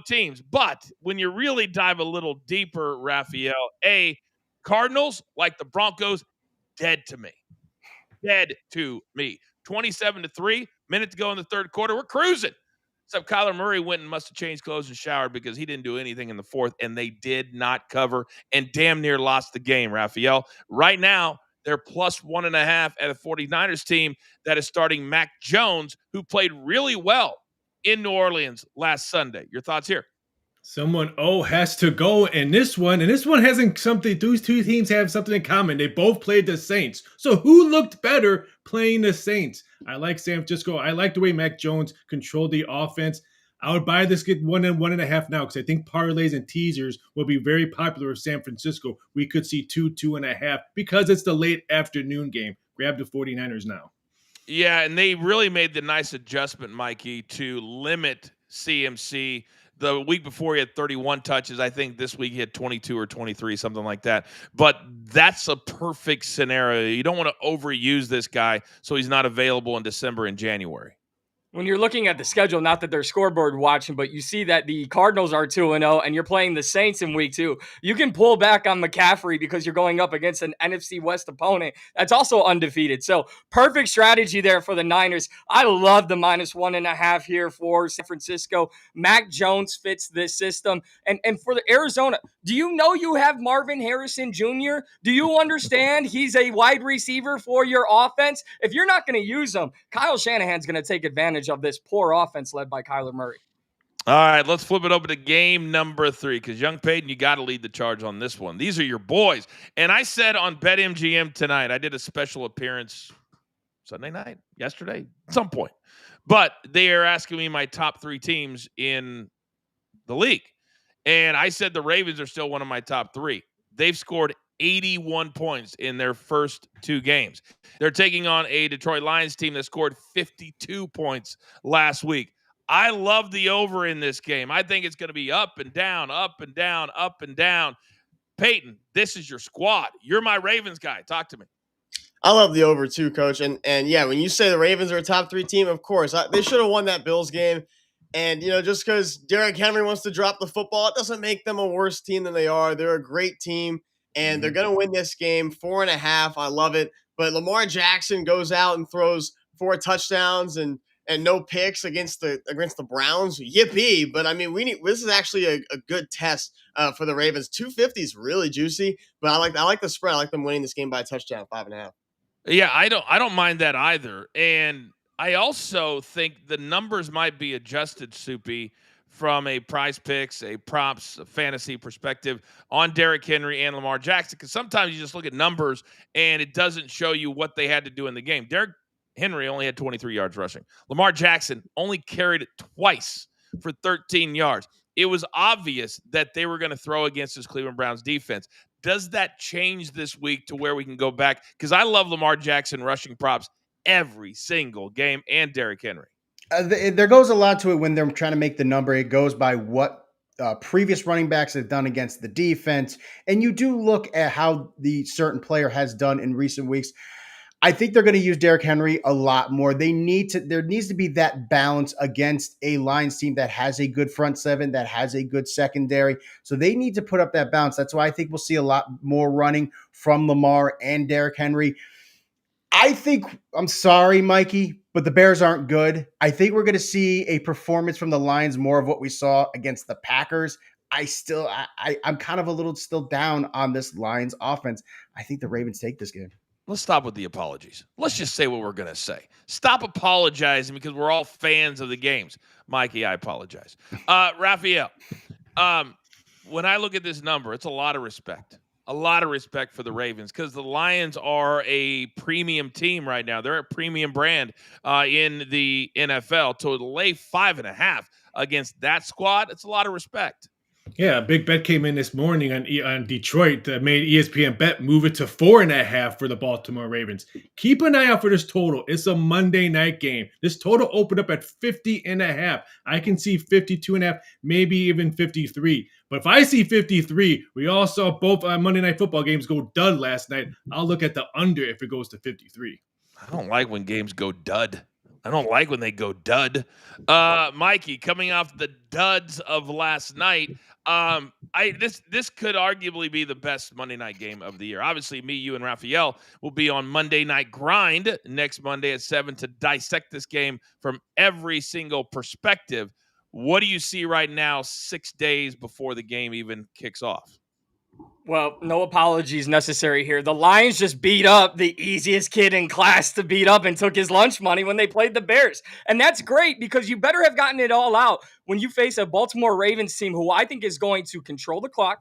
teams. But when you really dive a little deeper, Raphael, Cardinals, like the Broncos, dead to me. Dead to me. 27-3, minute to go in the third quarter. We're cruising. Except Kyler Murray went and must have changed clothes and showered because he didn't do anything in the fourth, and they did not cover and damn near lost the game, Raphael. Right now, they're plus 1.5 at a 49ers team that is starting Mac Jones, who played really well in New Orleans last Sunday. Your thoughts here? Someone has to go in this one, and this one hasn't something. These two teams have something in common. They both played the Saints. So who looked better playing the Saints? I like San Francisco. I like the way Mac Jones controlled the offense. I would buy this get 1 and 1.5 now because I think parlays and teasers will be very popular with San Francisco. We could see 2.5 because it's the late afternoon game. Grab the 49ers now. Yeah, and they really made the nice adjustment, Mikey, to limit CMC. The week before he had 31 touches. I think this week he had 22 or 23, something like that. But that's a perfect scenario. You don't want to overuse this guy so he's not available in December and January. When you're looking at the schedule, not that they're scoreboard watching, but you see that the Cardinals are 2-0 and you're playing the Saints in week 2, you can pull back on McCaffrey because you're going up against an NFC West opponent that's also undefeated. So perfect strategy there for the Niners. I love the minus 1.5 here for San Francisco. Mac Jones fits this system. And for the Arizona, do you know you have Marvin Harrison Jr.? Do you understand he's a wide receiver for your offense? If you're not going to use him, Kyle Shanahan's going to take advantage of this poor offense led by Kyler Murray. All right, let's flip it over to game number 3 because, young Peyton, you got to lead the charge on this one. These are your boys. And I said on BetMGM tonight, I did a special appearance Sunday night, yesterday, at some point. But they are asking me my top 3 teams in the league. And I said the Ravens are still one of my top 3. They've scored 81 points in their first 2 games. They're taking on a Detroit Lions team that scored 52 points last week. I love the over in this game. I think it's going to be up and down, up and down, up and down. Peyton, this is your squad. You're my Ravens guy. Talk to me. I love the over too, Coach. And yeah, when you say the Ravens are a top 3 team, of course, they should have won that Bills game. And, just because Derrick Henry wants to drop the football, it doesn't make them a worse team than they are. They're a great team, and they're going to win this game 4.5. I love it. But Lamar Jackson goes out and throws 4 touchdowns and no picks against the Browns. Yippee! But I mean, this is actually a good test for the Ravens. 250 is really juicy, but I like the spread. I like them winning this game by a touchdown, 5.5. Yeah, I don't mind that either. And I also think the numbers might be adjusted, Soupy, from a prize picks, a props, a fantasy perspective on Derrick Henry and Lamar Jackson. Because sometimes you just look at numbers and it doesn't show you what they had to do in the game. Derrick Henry only had 23 yards rushing. Lamar Jackson only carried it twice for 13 yards. It was obvious that they were going to throw against this Cleveland Browns defense. Does that change this week to where we can go back? Because I love Lamar Jackson rushing props every single game and Derrick Henry. There goes a lot to it when they're trying to make the number. It goes by what previous running backs have done against the defense. And you do look at how the certain player has done in recent weeks. I think they're going to use Derrick Henry a lot more. There needs to be that balance against a Lions team that has a good front seven, that has a good secondary. So they need to put up that balance. That's why I think we'll see a lot more running from Lamar and Derrick Henry. I'm sorry, Mikey, but the Bears aren't good. I think we're going to see a performance from the Lions, more of what we saw against the Packers. I'm kind of a little still down on this Lions offense. I think the Ravens take this game. Let's stop with the apologies. Let's just say what we're going to say. Stop apologizing because we're all fans of the games. Mikey, I apologize. Raphael, when I look at this number, it's a lot of respect. A lot of respect for the Ravens because the Lions are a premium team right now. They're a premium brand in the NFL. To lay 5.5 against that squad, it's a lot of respect. Yeah, a big bet came in this morning on Detroit that made ESPN bet move it to 4.5 for the Baltimore Ravens. Keep an eye out for this total. It's a Monday night game. This total opened up at 50.5. I can see 52.5, maybe even 53. But if I see 53, we all saw both Monday Night Football games go dud last night. I'll look at the under if it goes to 53. I don't like when games go dud. I don't like when they go dud. Mikey, coming off the duds of last night, this could arguably be the best Monday night game of the year. Obviously, me, you, and Raphael will be on Monday Night Grind next Monday at 7 to dissect this game from every single perspective. What do you see right now 6 days before the game even kicks off? Well, no apologies necessary here. The Lions just beat up the easiest kid in class to beat up and took his lunch money when they played the Bears. And that's great because you better have gotten it all out when you face a Baltimore Ravens team who I think is going to control the clock,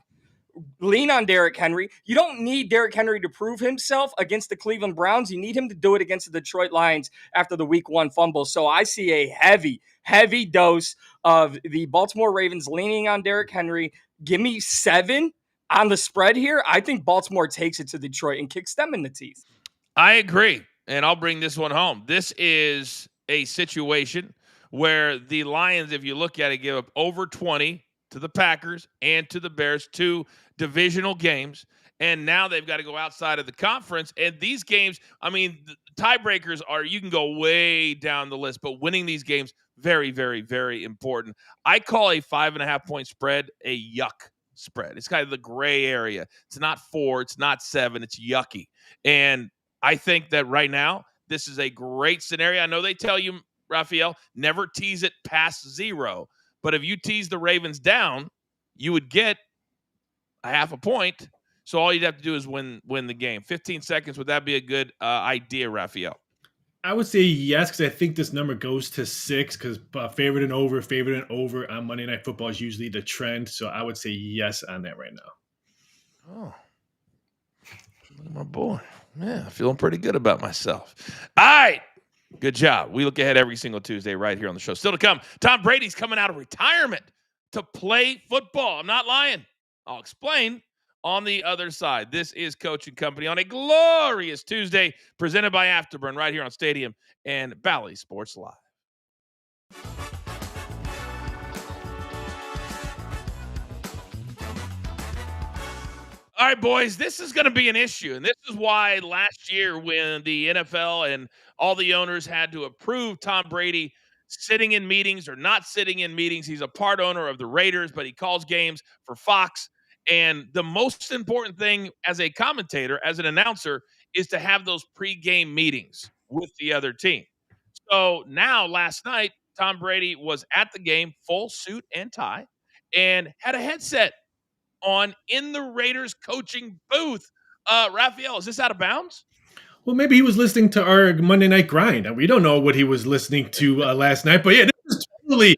lean on Derrick Henry. You don't need Derrick Henry to prove himself against the Cleveland Browns. You need him to do it against the Detroit Lions after the Week 1 fumble. So I see a heavy dose of the Baltimore Ravens leaning on Derrick Henry. Give me 7 on the spread here. I think Baltimore takes it to Detroit and kicks them in the teeth. I agree, and I'll bring this one home. This is a situation where the Lions, if you look at it, give up over 20 to the Packers and to the Bears, 2 divisional games, and now they've got to go outside of the conference. And these games, I mean, the tiebreakers are, you can go way down the list, but winning these games, very, very, very important. I call a 5.5-point spread a yuck spread. It's kind of the gray area. It's not 4, it's not 7, it's yucky. And I think that right now, this is a great scenario. I know they tell you, Raphael, never tease it past 0. But if you tease the Ravens down, you would get a 0.5 point. So all you'd have to do is win the game. 15 seconds, would that be a good idea, Raphael? I would say yes, because I think this number goes to 6, because favorite and over on Monday Night Football is usually the trend. So I would say yes on that right now. Oh, look at my boy. Yeah, feeling pretty good about myself. All right. Good job. We look ahead every single Tuesday right here on the show. Still to come, Tom Brady's coming out of retirement to play football. I'm not lying. I'll explain on the other side. This is Coaching Company on a glorious Tuesday, presented by Afterburn right here on Stadium and Bally Sports Live. All right, boys, this is going to be an issue. And this is why last year when the NFL and all the owners had to approve Tom Brady sitting in meetings or not sitting in meetings, he's a part owner of the Raiders, but he calls games for Fox. And the most important thing as a commentator, as an announcer, is to have those pregame meetings with the other team. So now last night, Tom Brady was at the game, full suit and tie, and had a headset on in the Raiders coaching booth. Raphael, is this out of bounds? Well, maybe he was listening to our Monday Night Grind. We don't know what he was listening to last night, but yeah, this is totally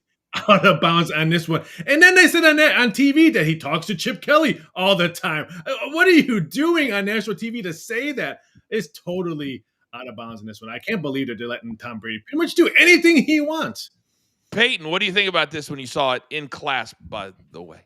out of bounds on this one. And then they said on TV that he talks to Chip Kelly all the time. What are you doing on national TV to say that? It's totally out of bounds in this one. I can't believe that they're letting Tom Brady pretty much do anything he wants. Peyton, what do you think about this when you saw it in class, by the way?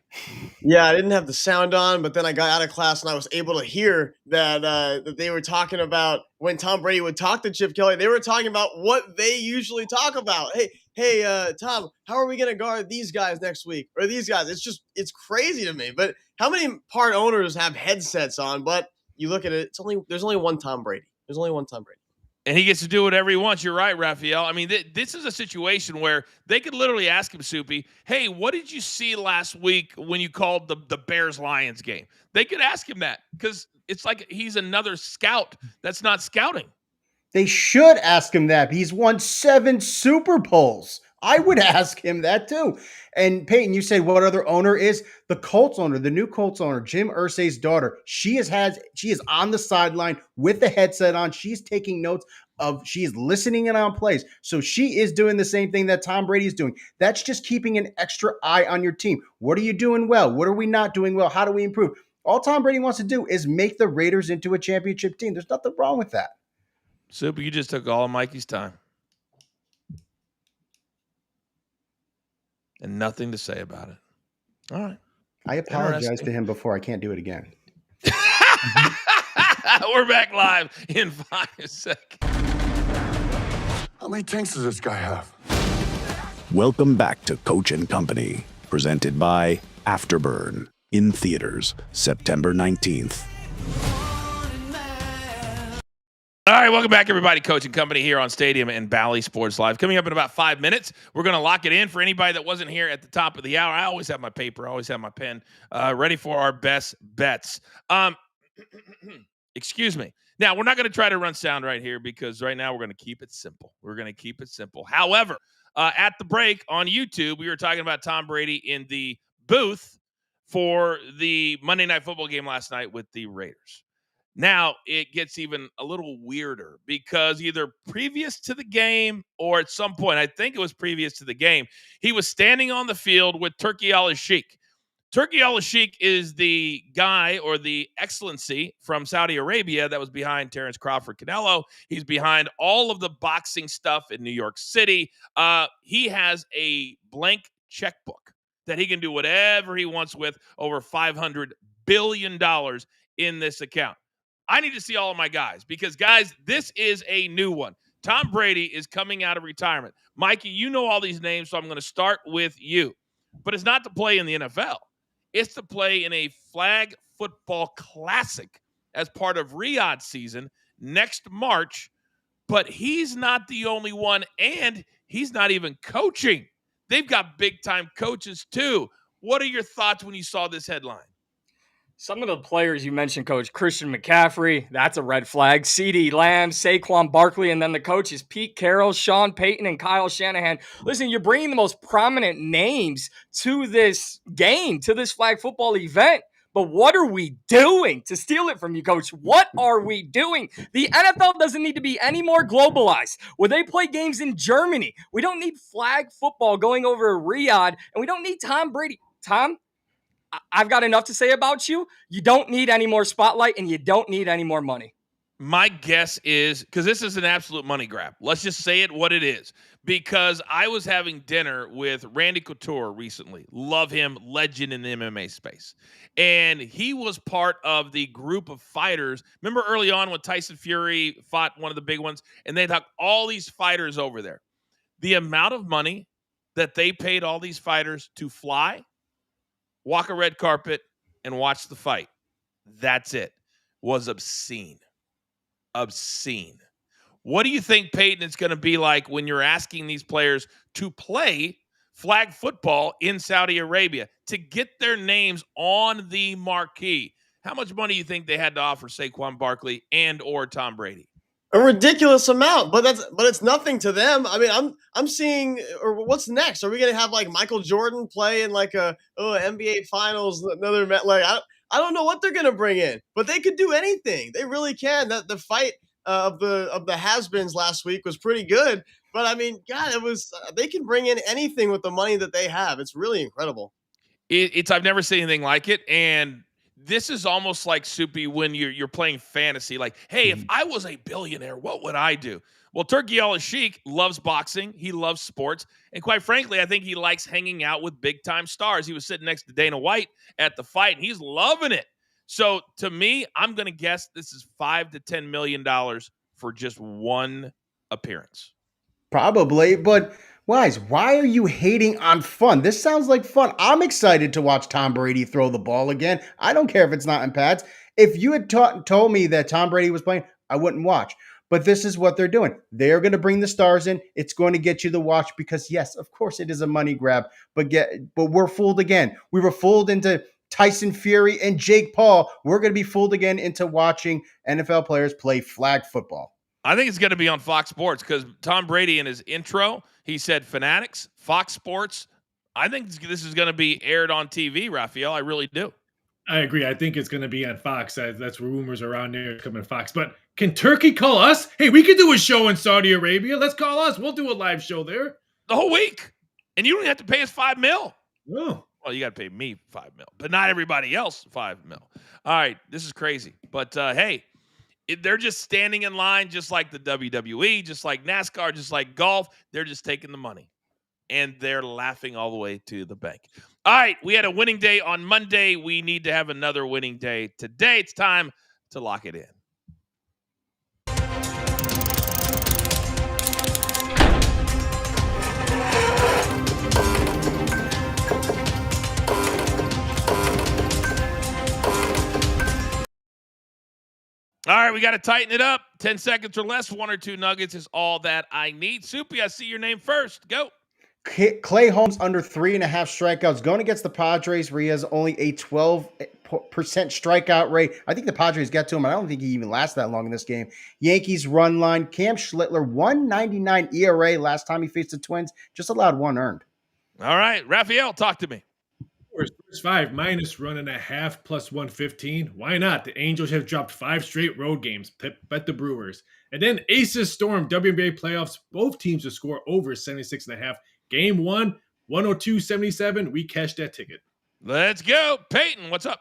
Yeah, I didn't have the sound on, but then I got out of class and I was able to hear that they were talking about when Tom Brady would talk to Chip Kelly. They were talking about what they usually talk about. Hey, Tom, how are we going to guard these guys next week or these guys? It's crazy to me. But how many part owners have headsets on? But you look at it, there's only one Tom Brady. There's only one Tom Brady. And he gets to do whatever he wants. You're right, Raphael. I mean, this is a situation where they could literally ask him, Soupy, hey, what did you see last week when you called the Bears-Lions game? They could ask him that because it's like he's another scout that's not scouting. They should ask him that. He's won 7 Super Bowls. I would ask him that too. And Peyton, you said what other owner is? The Colts owner, the new Colts owner, Jim Irsay's daughter. She is on the sideline with the headset on. She's taking notes she's listening in on plays. So she is doing the same thing that Tom Brady is doing. That's just keeping an extra eye on your team. What are you doing well? What are we not doing well? How do we improve? All Tom Brady wants to do is make the Raiders into a championship team. There's nothing wrong with that. Super, you just took all of Mikey's time. And nothing to say about it. All right. I apologize to him before. I can't do it again. We're back live in 5 seconds. How many tanks does this guy have? Welcome back to Coach and Company, presented by Afterburn, in theaters September 19th. All right, welcome back, everybody. Coach and Company here on Stadium and Bally Sports Live. Coming up in about 5 minutes, we're going to lock it in for anybody that wasn't here at the top of the hour. I always have my paper, I always have my pen ready for our best bets. Excuse me. Now, we're not going to try to run sound right here because right now we're going to keep it simple. However, at the break on YouTube, we were talking about Tom Brady in the booth for the Monday Night Football game last night with the Raiders. Now it gets even a little weirder because either previous to the game or at some point, I think it was previous to the game, he was standing on the field with Turki al-Sheikh. Turki al-Sheikh is the guy or the excellency from Saudi Arabia that was behind Terrence Crawford Canelo. He's behind all of the boxing stuff in New York City. He has a blank checkbook that he can do whatever he wants with, over $500 billion in this account. I need to see all of my guys because, guys, this is a new one. Tom Brady is coming out of retirement. Mikey, you know all these names, so I'm going to start with you. But it's not to play in the NFL. It's to play in a flag football classic as part of Riyadh season next March. But he's not the only one, and he's not even coaching. They've got big-time coaches, too. What are your thoughts when you saw this headline? Some of the players you mentioned, Coach, Christian McCaffrey, that's a red flag. CeeDee Lamb, Saquon Barkley, and then the coaches, Pete Carroll, Sean Payton, and Kyle Shanahan. Listen, you're bringing the most prominent names to this game, to this flag football event. But what are we doing? To steal it from you, Coach, what are we doing? The NFL doesn't need to be any more globalized, where they play games in Germany. We don't need flag football going over Riyadh, and we don't need Tom Brady. Tom, I've got enough to say about you. You don't need any more spotlight, and you don't need any more money. My guess is, because this is an absolute money grab. Let's just say it what it is. Because I was having dinner with Randy Couture recently. Love him, legend in the MMA space. And he was part of the group of fighters. Remember early on when Tyson Fury fought one of the big ones, and they took all these fighters over there. The amount of money that they paid all these fighters to fly, walk a red carpet, and watch the fight. That's it. Was obscene. Obscene. What do you think, Peyton, it's going to be like when you're asking these players to play flag football in Saudi Arabia to get their names on the marquee? How much money do you think they had to offer Saquon Barkley and or Tom Brady? A ridiculous amount, but it's nothing to them. I mean, I'm seeing, or what's next? Are we gonna have like Michael Jordan play in like a NBA Finals? Another like I don't know what they're gonna bring in, but they could do anything. They really can. That the fight of the has-beens last week was pretty good, but I mean, God, it was they can bring in anything with the money that they have. It's really incredible. It's I've never seen anything like it, and this is almost like Soupy when you're playing fantasy. Like, hey, if I was a billionaire, what would I do? Well, Turkey Al-Sheikh loves boxing. He loves sports. And quite frankly, I think he likes hanging out with big-time stars. He was sitting next to Dana White at the fight, and he's loving it. So to me, I'm going to guess this is $5 to $10 million for just one appearance. Probably, but guys, why are you hating on fun? This sounds like fun. I'm excited to watch Tom Brady throw the ball again. I don't care if it's not in pads. If you had told me that Tom Brady was playing, I wouldn't watch. But this is what they're doing. They're going to bring the stars in. It's going to get you to watch because, yes, of course it is a money grab. But we're fooled again. We were fooled into Tyson Fury and Jake Paul. We're going to be fooled again into watching NFL players play flag football. I think it's going to be on Fox Sports because Tom Brady in his intro, he said Fanatics, Fox Sports. I think this is going to be aired on TV, Raphael. I really do. I agree. I think it's going to be on Fox. That's rumors around there coming to Fox. But can Turkey call us? Hey, we could do a show in Saudi Arabia. Let's call us. We'll do a live show there. The whole week. And you don't have to pay us $5 million. No. Well, you got to pay me $5 million, but not everybody else $5 million. All right. This is crazy. But hey, they're just standing in line just like the WWE, just like NASCAR, just like golf. They're just taking the money, and they're laughing all the way to the bank. All right, we had a winning day on Monday. We need to have another winning day today. It's time to lock it in. All right, we got to tighten it up. 10 seconds or less, 1 or 2 nuggets is all that I need. Soupy, I see your name first. Go. Clay Holmes under 3.5 strikeouts going against the Padres where he has only a 12% strikeout rate. I think the Padres get to him. I don't think he even lasts that long in this game. Yankees run line. Cam Schlittler, 1.99 ERA last time he faced the Twins. Just allowed 1 earned. All right, Raphael, talk to me. First 5 minus -1.5 plus 115. Why not? The Angels have dropped 5 straight road games. Bet the Brewers. And then Aces Storm WNBA playoffs. Both teams to score over 76.5. Game 1, 102.77. We cashed that ticket. Let's go. Peyton, what's up?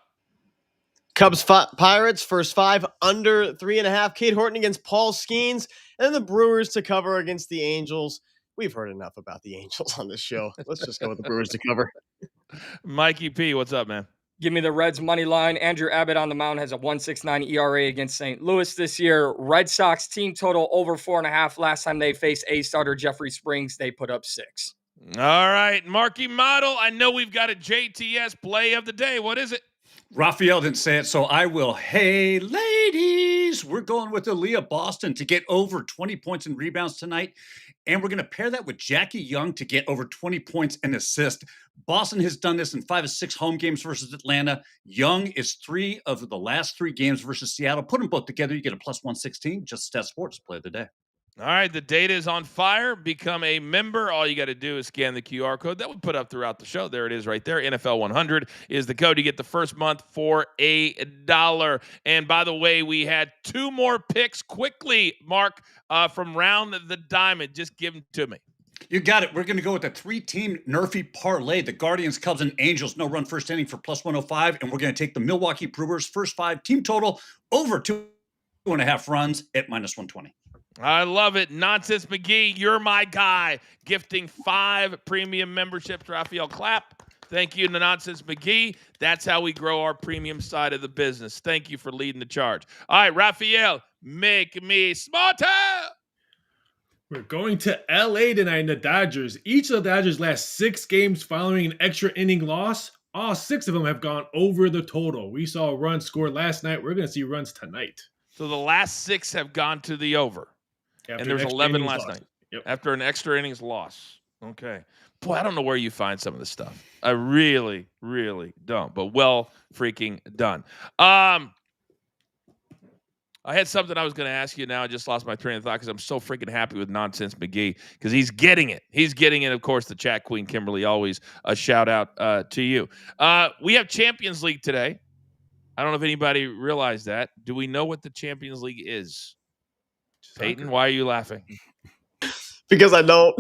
Cubs Pirates, first 5, under 3.5. Kate Horton against Paul Skeens. And then the Brewers to cover against the Angels. We've heard enough about the Angels on this show. Let's just go with the Brewers to cover. Mikey P, what's up, man? Give me the Reds money line. Andrew Abbott on the mound has a 1.69 ERA against St. Louis this year. Red Sox team total over 4.5. Last time they faced A starter Jeffrey Springs, they put up 6. All right, Marky Model. I know we've got a JTS play of the day. What is it? Raphael didn't say it, so I will. Hey, ladies, we're going with Aaliyah Boston to get over 20 points and rebounds tonight. And we're going to pair that with Jackie Young to get over 20 points and assist. Boston has done this in 5 of 6 home games versus Atlanta. Young is 3 of the last 3 games versus Seattle. Put them both together, you get a plus 116. Just Stat Sports play of the day. All right, the data is on fire. Become a member. All you got to do is scan the QR code that we put up throughout the show. There it is right there. NFL 100 is the code. You get the first month for $1. And by the way, we had 2 more picks quickly, Mark, from Round the Diamond. Just give them to me. You got it. We're going to go with a 3-team Nerfy parlay. The Guardians, Cubs, and Angels. No run first inning for plus 105. And we're going to take the Milwaukee Brewers first 5 team total over 2.5 runs at minus 120. I love it. Nonsense McGee, you're my guy. Gifting 5 premium memberships. Raphael Clapp. Thank you to Nonsense McGee. That's how we grow our premium side of the business. Thank you for leading the charge. All right, Raphael, make me smarter. We're going to LA tonight in the Dodgers. Each of the Dodgers' last 6 games following an extra inning loss all 6 of them have gone over the total. We saw runs scored last night. We're going to see runs tonight. So the last 6 have gone to the over. After and there's an extra 11 innings last loss. night. Yep. After an extra innings loss. Okay. Boy, I don't know where you find some of this stuff. I really, really don't. But well freaking done. I had something I was going to ask you. Now I just lost my train of thought because I'm so freaking happy with Nonsense McGee because he's getting it. He's getting it. Of course, the chat queen, Kimberly, always a shout out to you. We have Champions League today. I don't know if anybody realized that. Do we know what the Champions League is? Peyton, why are you laughing? Because I don't.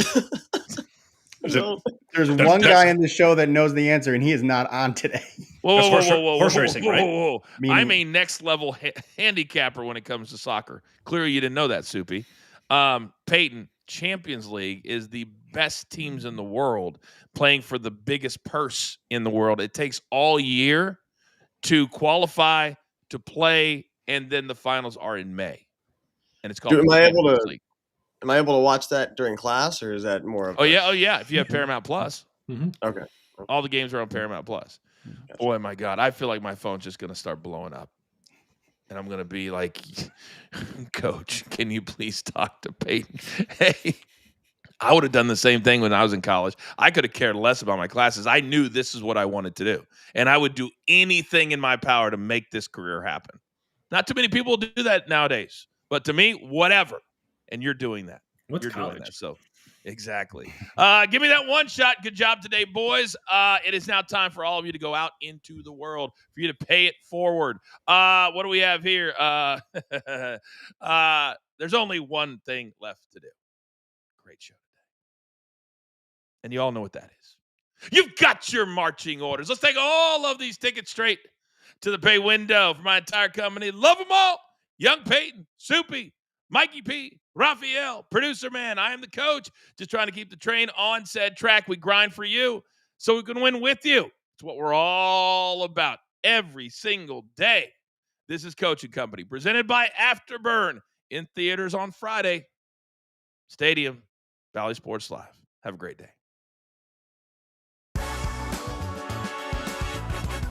There's one guy in the show that knows the answer, and he is not on today. Horse racing, right? Whoa. Meaning- I'm a next level handicapper when it comes to soccer. Clearly, you didn't know that, Soupy. Peyton, Champions League is the best teams in the world playing for the biggest purse in the world. It takes all year to qualify, to play, and then the finals are in May. And it's called Am I able Champions to? League. Am I able to watch that during class, or is that more of? Oh yeah. If you have Paramount Plus, Okay. all the games are on Paramount Plus. Gotcha. Boy, my God, I feel like my phone's just gonna start blowing up, and I'm gonna be like, "Coach, can you please talk to Peyton?" Hey, I would have done the same thing when I was in college. I could have cared less about my classes. I knew this is what I wanted to do, and I would do anything in my power to make this career happen. Not too many people do that nowadays, but to me, whatever. And you're doing that. You're doing that. So, exactly. Give me that one shot. Good job today, boys. It is now time for all of you to go out into the world, for you to pay it forward. What do we have here? There's only one thing left to do. Great show today. And you all know what that is. You've got your marching orders. Let's take all of these tickets straight to the pay window for my entire company. Love them all. Young Peyton, Soupy, Mikey P, Raphael, producer man. I am the coach, just trying to keep the train on said track. We grind for you so we can win with you. It's what we're all about every single day. This is Coaching Company, presented by Afterburn, in theaters on Friday. Stadium, Valley Sports Live. Have a great day.